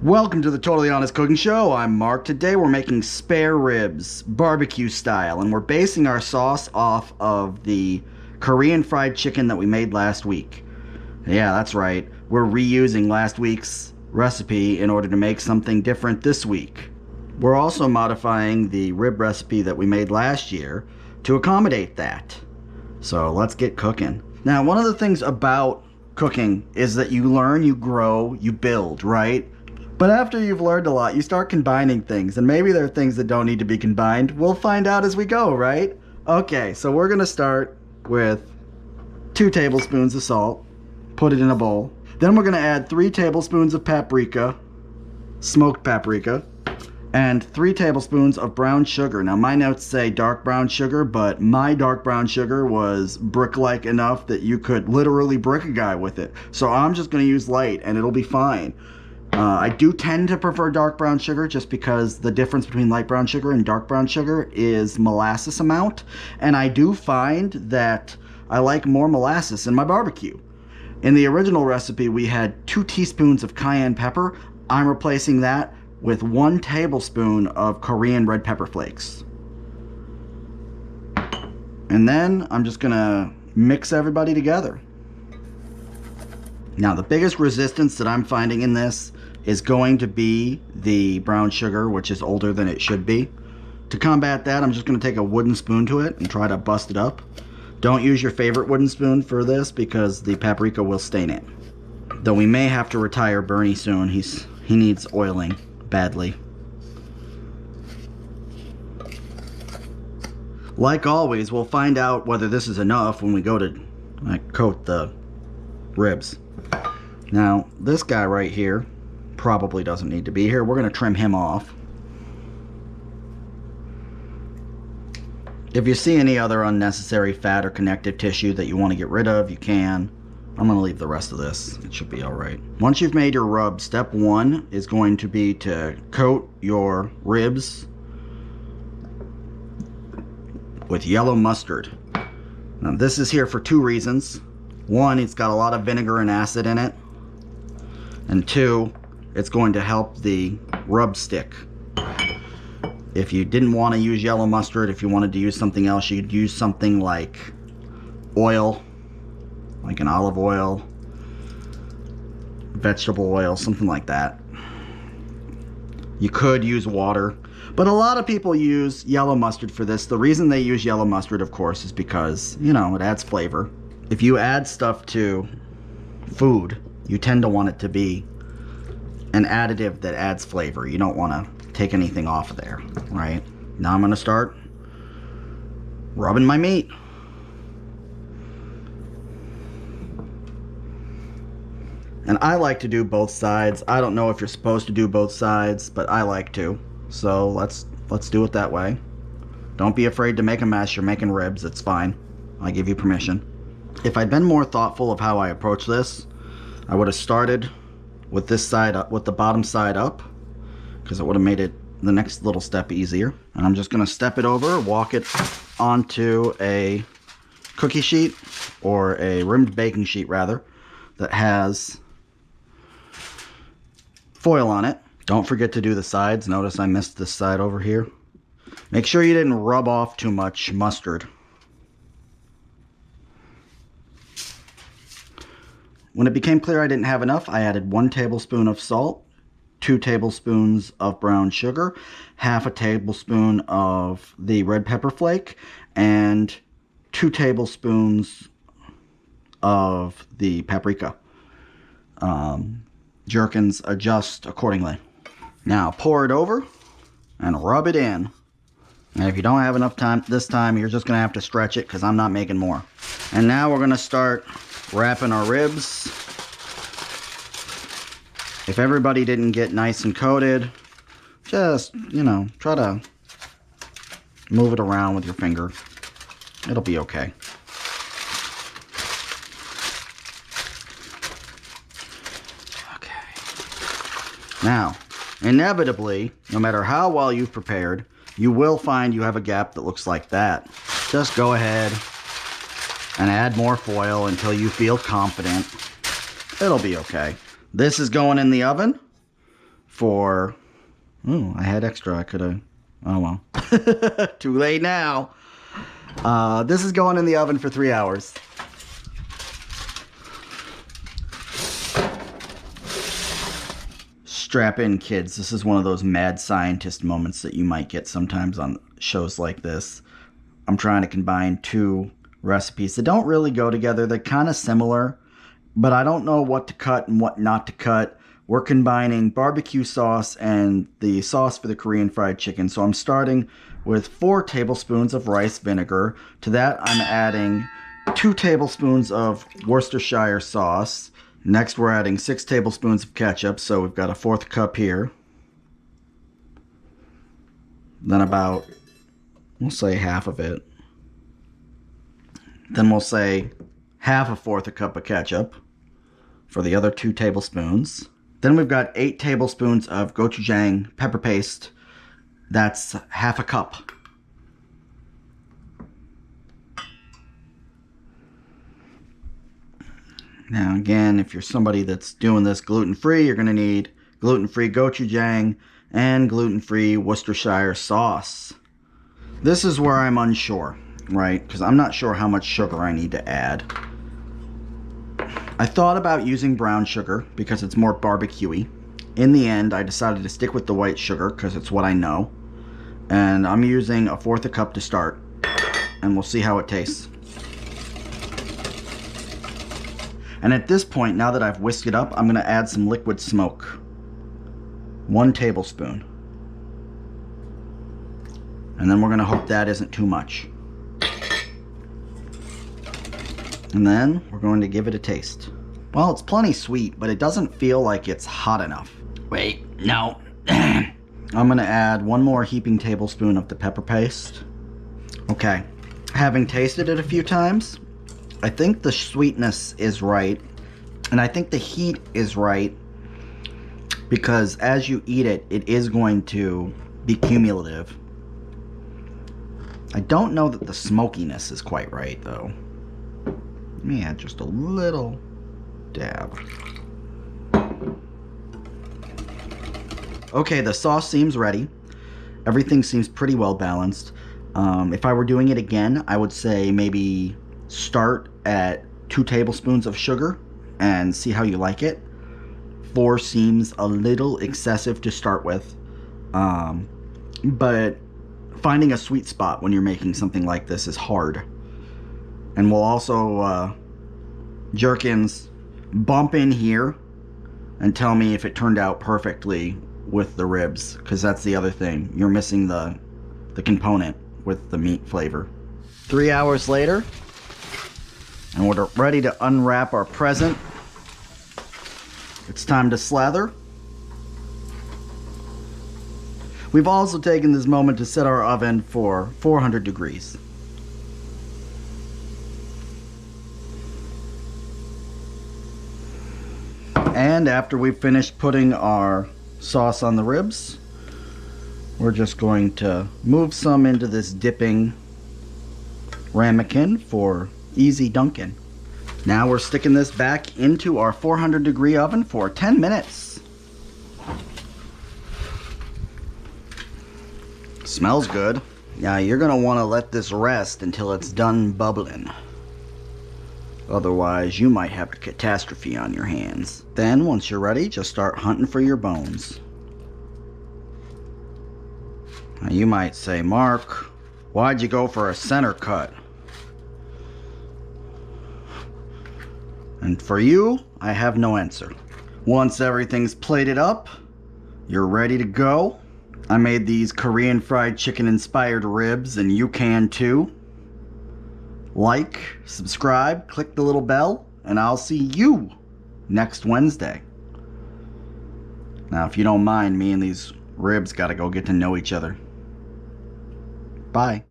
Welcome to the Totally Honest Cooking Show. I'm Mark. Today we're making spare ribs, barbecue style, and we're basing our sauce off of the Korean fried chicken that we made last week. Yeah, that's right. We're reusing last week's recipe in order to make something different this week. We're also modifying the rib recipe that we made last year to accommodate that. So let's get cooking. Now, one of the things about cooking is that you learn, you grow, you build, right? But after you've learned a lot, you start combining things, and maybe there are things that don't need to be combined. We'll find out as we go, right? Okay, so we're gonna start with 2 tablespoons of salt, put it in a bowl. Then we're gonna add 3 tablespoons of paprika, smoked paprika, and 3 tablespoons of brown sugar. Now my notes say dark brown sugar, but my dark brown sugar was brick-like enough that you could literally brick a guy with it. So I'm just gonna use light, and it'll be fine. I do tend to prefer dark brown sugar just because the difference between light brown sugar and dark brown sugar is molasses amount. And I do find that I like more molasses in my barbecue. In the original recipe, we had 2 teaspoons of cayenne pepper. I'm replacing that with 1 tablespoon of Korean red pepper flakes. And then I'm just gonna mix everybody together. Now, the biggest resistance that I'm finding in this is going to be the brown sugar, which is older than it should be. To combat that, I'm just going to take a wooden spoon to it and try to bust it up. Don't use your favorite wooden spoon for this because the paprika will stain it. Though we may have to retire Bernie soon. He needs oiling badly. Like always, we'll find out whether this is enough when we go to coat the ribs. Now, this guy right here probably doesn't need to be here. We're going to trim him off. If you see any other unnecessary fat or connective tissue that you want to get rid of, you can. I'm going to leave the rest of this. It should be alright. Once you've made your rub, step 1 is going to be to coat your ribs with yellow mustard. Now, this is here for 2 reasons. 1, it's got a lot of vinegar and acid in it. And 2, it's going to help the rub stick. If you didn't want to use yellow mustard, if you wanted to use something else, you could use something like oil, like an olive oil, vegetable oil, something like that. You could use water, but a lot of people use yellow mustard for this. The reason they use yellow mustard, of course, is because, you know, it adds flavor. If you add stuff to food, you tend to want it to be an additive that adds flavor. You don't want to take anything off of there, right? Now I'm going to start rubbing my meat. And I like to do both sides. I don't know if you're supposed to do both sides, but I like to. So let's do it that way. Don't be afraid to make a mess. You're making ribs. It's fine. I give you permission. If I'd been more thoughtful of how I approach this, I would have started with this side up, with the bottom side up, because it would have made it the next little step easier. And I'm just going to step it over, walk it onto a cookie sheet, or a rimmed baking sheet rather, that has foil on it. Don't forget to do the sides. Notice I missed this side over here. Make sure you didn't rub off too much mustard. When it became clear I didn't have enough, I added 1 tablespoon of salt, 2 tablespoons of brown sugar, half a tablespoon of the red pepper flake, and 2 tablespoons of the paprika. Gherkins adjust accordingly. Now pour it over and rub it in. And if you don't have enough time this time, you're just going to have to stretch it because I'm not making more. And now we're going to start wrapping our ribs. If everybody didn't get nice and coated, just, you know, try to move it around with your finger. It'll be okay. Okay. Now, inevitably, no matter how well you've prepared, you will find you have a gap that looks like that. Just go ahead and add more foil until you feel confident. It'll be okay. This is going in the oven for... Oh, I had extra. I could have... Oh, well. Too late now. This is going in the oven for 3 hours. Strap in, kids. This is one of those mad scientist moments that you might get sometimes on shows like this. I'm trying to combine two recipes that don't really go together. They're kind of similar, but I don't know what to cut and what not to cut. We're combining barbecue sauce and the sauce for the Korean fried chicken. So I'm starting with 4 tablespoons of rice vinegar. To that, I'm adding 2 tablespoons of Worcestershire sauce. Next, we're adding 6 tablespoons of ketchup, so we've got a 1/4 cup here. Then about, we'll say half of it. Then we'll say half a 1/4 cup of ketchup for the other 2 tablespoons. Then we've got 8 tablespoons of gochujang pepper paste. That's half a cup. Now again, if you're somebody that's doing this gluten-free, you're going to need gluten-free gochujang and gluten-free Worcestershire sauce. This is where I'm unsure, right? Because I'm not sure how much sugar I need to add. I thought about using brown sugar because it's more barbecue-y. In the end, I decided to stick with the white sugar because it's what I know. And I'm using a 1/4 cup to start. And we'll see how it tastes. And at this point, now that I've whisked it up, I'm going to add some liquid smoke. 1 tablespoon. And then we're going to hope that isn't too much. And then we're going to give it a taste. Well, it's plenty sweet, but it doesn't feel like it's hot enough. Wait, no. I'm going to add 1 more heaping tablespoon of the pepper paste. Okay. Having tasted it a few times, I think the sweetness is right, and I think the heat is right, because as you eat it, it is going to be cumulative. I don't know that the smokiness is quite right, though. Let me add just a little dab. Okay, the sauce seems ready. Everything seems pretty well balanced. If I were doing it again, I would say maybe start at 2 tablespoons of sugar and see how you like it. 4 seems a little excessive to start with, but finding a sweet spot when you're making something like this is hard. And we'll also, Jerkins, bump in here and tell me if it turned out perfectly with the ribs, because that's the other thing. You're missing the component with the meat flavor. 3 hours later, and we're ready to unwrap our present. It's time to slather. We've also taken this moment to set our oven for 400 degrees. And after we've finished putting our sauce on the ribs, we're just going to move some into this dipping ramekin for easy dunking. Now we're sticking this back into our 400 degree oven for 10 minutes. Smells good. Now you're gonna want to let this rest until it's done bubbling. Otherwise, you might have a catastrophe on your hands. Then, once you're ready, just start hunting for your bones. Now, you might say, Mark, why'd you go for a center cut? And for you, I have no answer. Once everything's plated up, you're ready to go. I made these Korean fried chicken inspired ribs, and you can too. Like, subscribe, click the little bell, and I'll see you next Wednesday. Now, if you don't mind, me and these ribs gotta go get to know each other. Bye.